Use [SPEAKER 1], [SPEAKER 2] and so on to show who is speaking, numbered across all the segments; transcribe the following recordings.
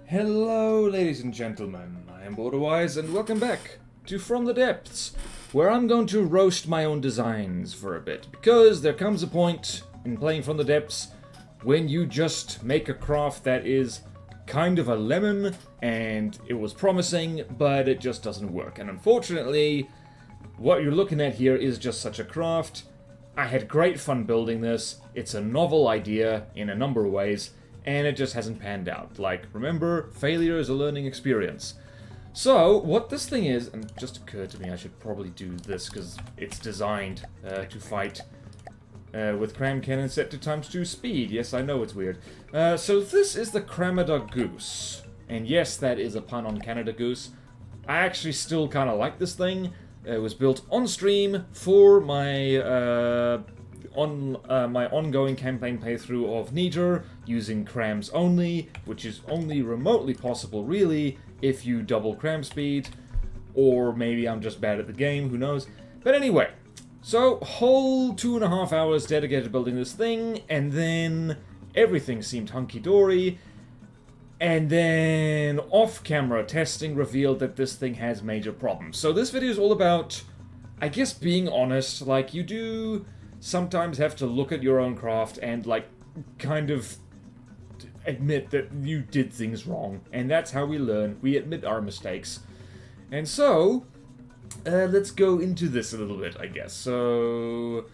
[SPEAKER 1] Hello, ladies and gentlemen. I am BorderWise, and welcome back to From the Depths, where I'm going to roast my own designs for a bit, because there comes a point in playing From the Depths when you just make a craft that is kind of a lemon, and it was promising, but it just doesn't work. And unfortunately, what you're looking at here is just such a craft. I had great fun building this. It's a novel idea in a number of ways, and it just hasn't panned out. Like, remember, failure is a learning experience. So, what this thing is, and it just occurred to me I should probably do this, because it's designed to fight with cram cannon set to ×2 speed. Yes, I know it's weird. So this is the CRAMada Goose. And yes, that is a pun on Canada Goose. I actually still kind of like this thing. It was built on stream for my my ongoing campaign playthrough of Niger, using crams only, which is only remotely possible, really, if you double cram speed, or maybe I'm just bad at the game, who knows. But anyway, so whole 2.5 hours dedicated to building this thing, and then everything seemed hunky-dory, and then off-camera testing revealed that this thing has major problems. So this video is all about, I guess, being honest. Like, you do sometimes have to look at your own craft and, like, kind of admit that you did things wrong. And that's how we learn. We admit our mistakes. And so, let's go into this a little bit, I guess. So,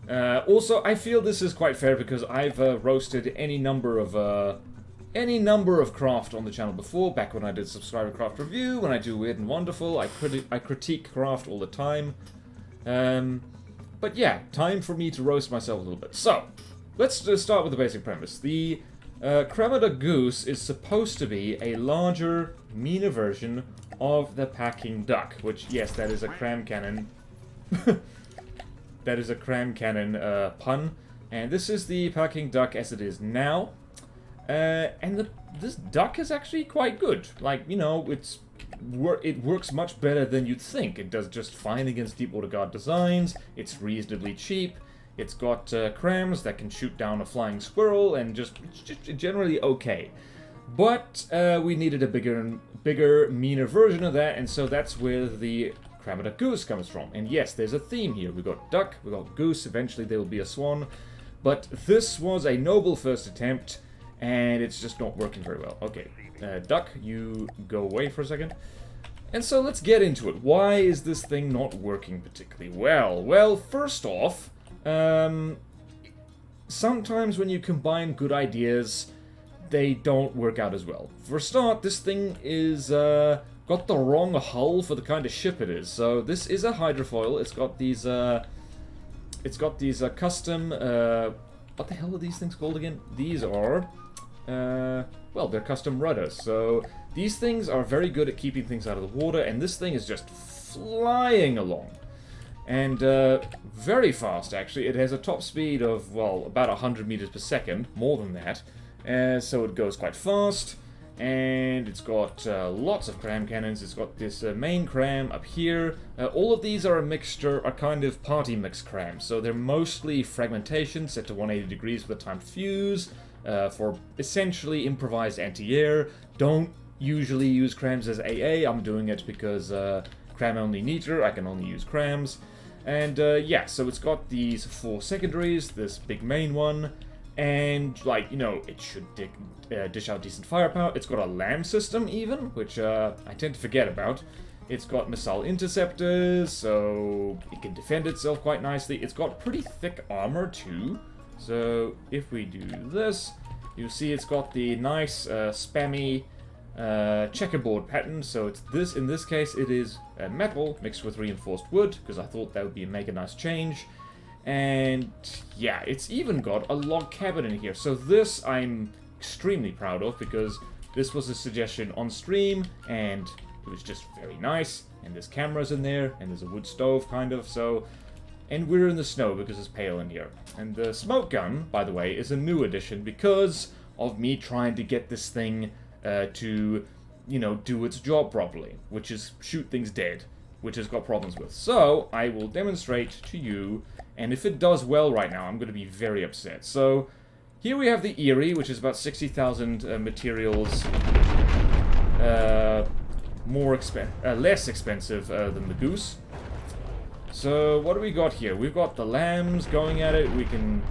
[SPEAKER 1] also, I feel this is quite fair because I've roasted any number of craft on the channel before, back when I did Subscriber Craft Review, when I do Weird and Wonderful. I critique craft all the time. But yeah, time for me to roast myself a little bit. So, let's just start with the basic premise. The CRAMada Goose is supposed to be a larger, meaner version of the packing duck, which, yes, that is a cram cannon. That is a cram cannon pun. And this is the packing duck as it is now. And this duck is actually quite good. Like, you know, it works much better than you'd think. It does just fine against Deep Water Guard designs. It's reasonably cheap. It's got crams that can shoot down a flying squirrel, and it's just generally okay. But we needed a bigger, meaner version of that, and so that's where the CRAMada Goose comes from. And yes, there's a theme here. We got duck, we got goose. Eventually there will be a swan. But this was a noble first attempt, and it's just not working very well. Okay, duck, you go away for a second. And so let's get into it. Why is this thing not working particularly well? Well, first off, sometimes when you combine good ideas, they don't work out as well. For a start, this thing is got the wrong hull for the kind of ship it is. So this is a hydrofoil. It's got these custom what the hell are these things called again? These are well, they're custom rudders. So these things are very good at keeping things out of the water, and this thing is just flying along. And very fast, actually. It has a top speed of, well, about 100 meters per second, more than that. So it goes quite fast, and it's got lots of cram cannons. It's got this main cram up here. All of these are are kind of party mix crams. So they're mostly fragmentation set to 180 degrees with a timed fuse. For essentially improvised anti-air. Don't usually use crams as AA. I'm doing it because cram only neater. I can only use crams. And yeah, so it's got these 4 secondaries, this big main one, and, like, you know, it should dish out decent firepower. It's got a LAM system even, which I tend to forget about. It's got missile interceptors, so it can defend itself quite nicely. It's got pretty thick armor too. So if we do this, you see it's got the nice spammy checkerboard pattern. So it's this. In this case, it is metal mixed with reinforced wood, because I thought that would make a nice change. And yeah, it's even got a log cabin in here. So this I'm extremely proud of, because this was a suggestion on stream, and it was just very nice. And there's cameras in there, and there's a wood stove, kind of. So. And we're in the snow because it's pale in here. And the smoke gun, by the way, is a new addition because of me trying to get this thing to, you know, do its job properly, which is shoot things dead, which it's got problems with. So I will demonstrate to you, and if it does well right now, I'm going to be very upset. So here we have the Eerie, which is about 60,000 materials less expensive than the Goose. So what do we got here? We've got the lambs going at it. We can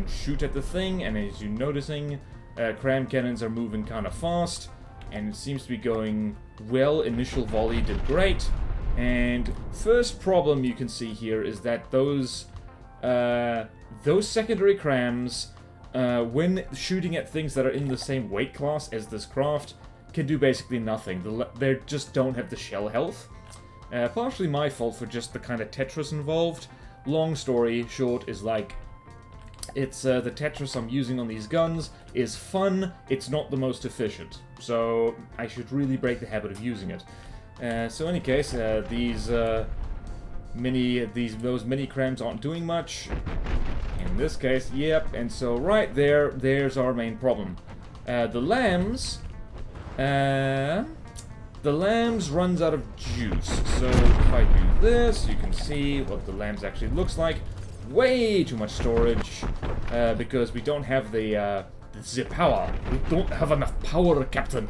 [SPEAKER 1] shoot at the thing, and as you're noticing, cram cannons are moving kind of fast, and it seems to be going well. Initial volley did great, and first problem you can see here is that those secondary crams, when shooting at things that are in the same weight class as this craft, can do basically nothing. They just don't have the shell health. Partially my fault for just the kind of Tetris involved. Long story short is like, it's the Tetris I'm using on these guns is fun, it's not the most efficient. So I should really break the habit of using it. So in any case, those mini crams aren't doing much. In this case, yep, and so right there's our main problem. The lambs runs out of juice, so if I do this, you can see what the lambs actually looks like. Way too much storage, because we don't have the power. We don't have enough power, Captain.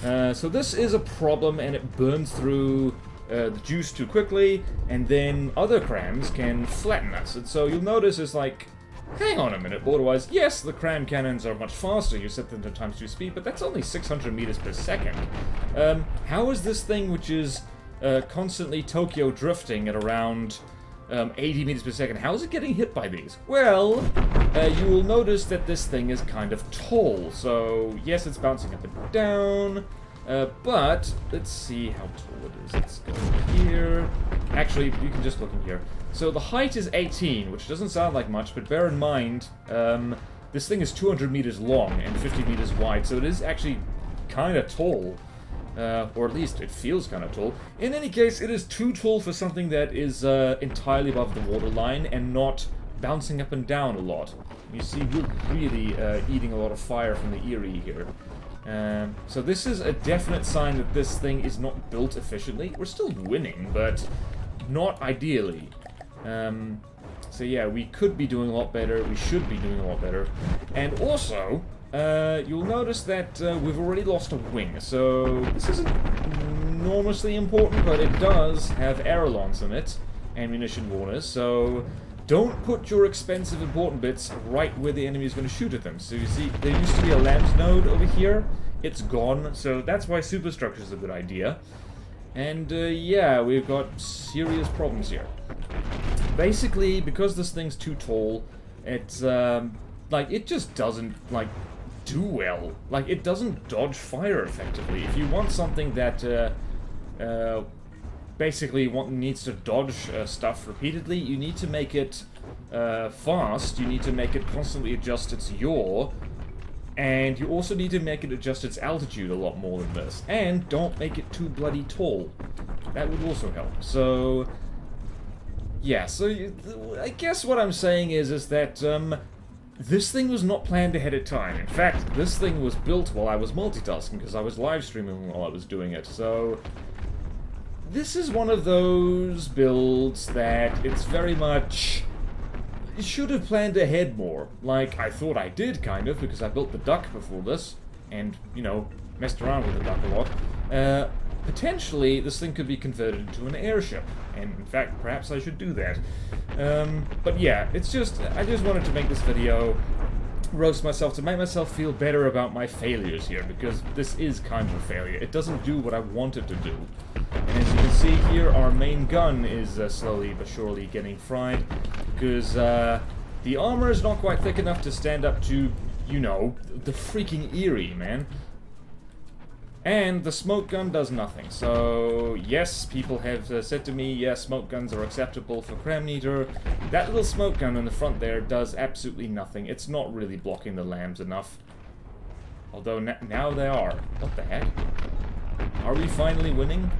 [SPEAKER 1] So this is a problem, and it burns through the juice too quickly, and then other crams can flatten us. And so you'll notice it's like, hang on a minute, BorderWise, yes, the cram cannons are much faster, you set them to ×2 speed, but that's only 600 meters per second. How is this thing, which is constantly Tokyo drifting at around 80 meters per second, how is it getting hit by these? Well, you will notice that this thing is kind of tall, so yes, it's bouncing up and down, but let's see how tall it is. Let's go here. Actually, you can just look in here. So the height is 18, which doesn't sound like much, but bear in mind, this thing is 200 meters long and 50 meters wide, so it is actually kind of tall. Or at least it feels kind of tall. In any case, it is too tall for something that is entirely above the waterline and not bouncing up and down a lot. You see, we're really eating a lot of fire from the Erie here. So this is a definite sign that this thing is not built efficiently. We're still winning, but not ideally. So yeah, we could be doing a lot better. We should be doing a lot better. And also, you'll notice that we've already lost a wing. So this isn't enormously important, but it does have airlons in it, ammunition warners. So don't put your expensive important bits right where the enemy is going to shoot at them. So you see, there used to be a lambs node over here. It's gone, so that's why superstructure is a good idea. And yeah, we've got serious problems here. Basically, because this thing's too tall, it's like it just doesn't like do well. Like it doesn't dodge fire effectively. If you want something that basically needs to dodge stuff repeatedly, you need to make it fast. You need to make it constantly adjust its yaw. And you also need to make it adjust its altitude a lot more than this. And don't make it too bloody tall. That would also help. So, yeah, so I guess what I'm saying is that this thing was not planned ahead of time. In fact, this thing was built while I was multitasking, because I was live streaming while I was doing it. So, this is one of those builds that it's very much... You should have planned ahead more. Like, I thought I did, kind of, because I built the duck before this, and, you know, messed around with the duck a lot. Potentially, this thing could be converted into an airship, and in fact, perhaps I should do that. But yeah, it's just, I just wanted to make this video, roast myself, to make myself feel better about my failures here, because this is kind of a failure. It doesn't do what I want it to do. And as you can see here, our main gun is slowly but surely getting fried, because the armor is not quite thick enough to stand up to, you know, the freaking Erie, man. And the smoke gun does nothing. So, yes, people have said to me, yes, smoke guns are acceptable for CRAMada. That little smoke gun in the front there does absolutely nothing. It's not really blocking the lambs enough. Although, now they are. What the heck? Are we finally winning?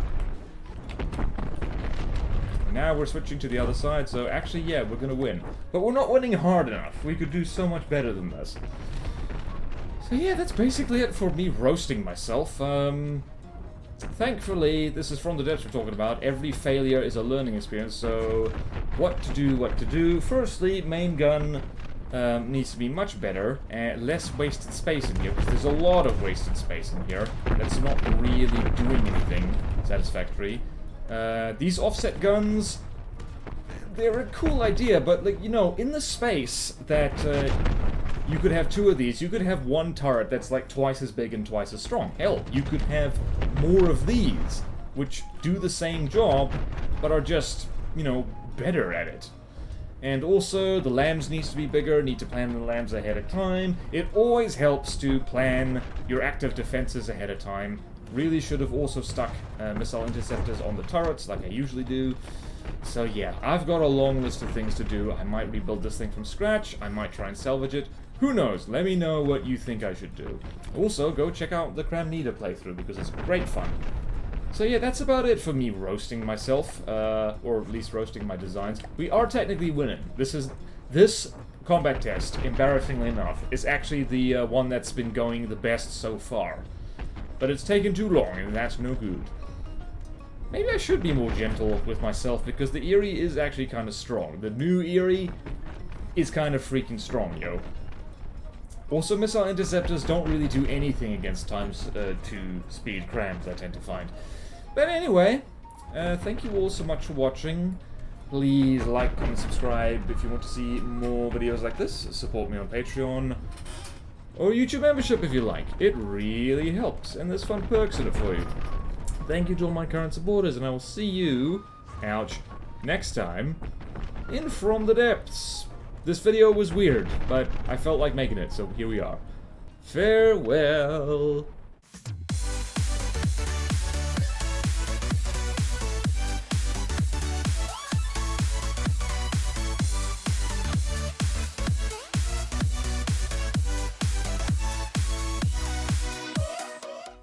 [SPEAKER 1] Now we're switching to the other side, so actually, yeah, we're gonna win. But we're not winning hard enough. We could do so much better than this. So yeah, that's basically it for me roasting myself. Thankfully, this is from the depths we're talking about. Every failure is a learning experience, so what to do. Firstly, main gun, needs to be much better and less wasted space in here, because there's a lot of wasted space in here that's not really doing anything satisfactory. These offset guns, they're a cool idea, but, like, you know, in the space that you could have 2 of these, you could have 1 turret that's like twice as big and twice as strong. Hell, you could have more of these, which do the same job, but are just, you know, better at it. And also, the lambs needs to be bigger, need to plan the lambs ahead of time. It always helps to plan your active defenses ahead of time. Really should have also stuck missile interceptors on the turrets, like I usually do. So yeah, I've got a long list of things to do. I might rebuild this thing from scratch, I might try and salvage it. Who knows? Let me know what you think I should do. Also, go check out the CRAMada playthrough, because it's great fun. So yeah, that's about it for me roasting myself, or at least roasting my designs. We are technically winning. This combat test, embarrassingly enough, is actually the one that's been going the best so far. But it's taken too long, and that's no good. Maybe I should be more gentle with myself, because the Eerie is actually kind of strong. The new Eerie is kind of freaking strong, yo. Also, missile interceptors don't really do anything against times 2 speed crams, I tend to find. But anyway, thank you all so much for watching. Please like, comment, subscribe if you want to see more videos like this. Support me on Patreon. Or YouTube membership if you like. It really helps, and there's fun perks in it for you. Thank you to all my current supporters, and I will see you, ouch, next time in From the Depths. This video was weird, but I felt like making it, so here we are. Farewell.